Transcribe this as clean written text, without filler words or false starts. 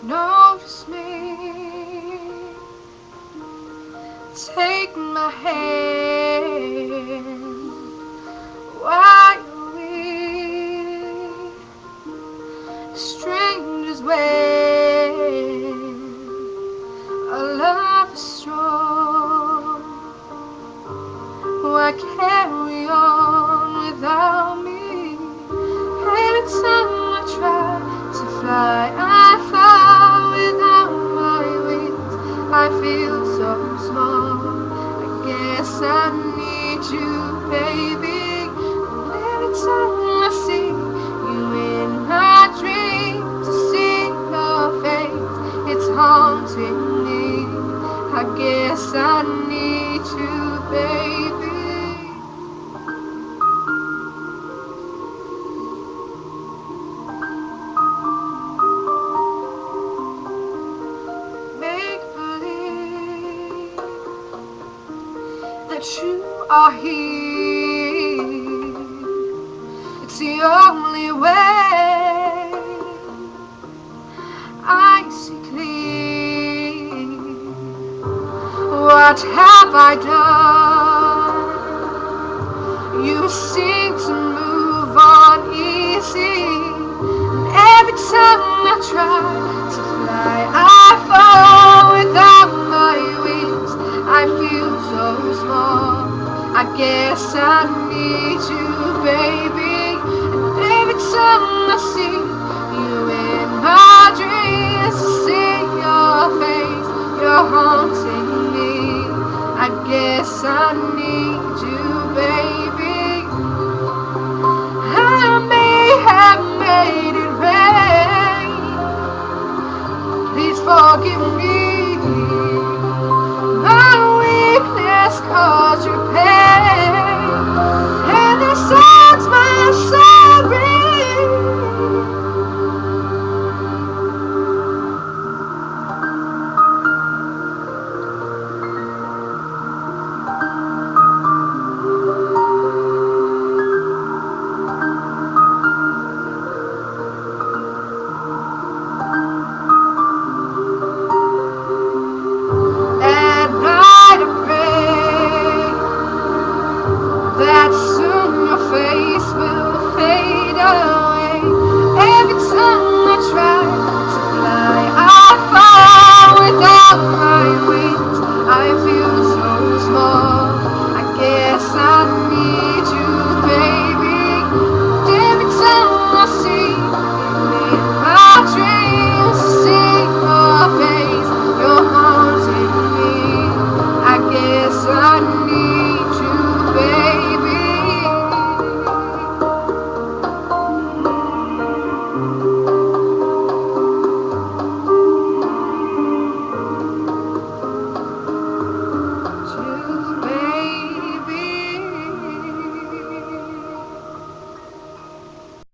notice me. Take my hand while we strangers when our love is strong. Why carry on without me? Every time I try to fly, I fall without my wings. I feel so small. I guess I need you, baby. And every time I see you in my dreams, to see your face, it's haunting me. I guess I need you, baby. Make believe that you are here. It's the only way I see clear. What have I done? You seem to move on easy. And every time I try to fly, I fall without my wings. I feel so small. I guess I need you, baby. And every time I see you in my dreams, to see your face, you're haunting me. I guess I need you, baby.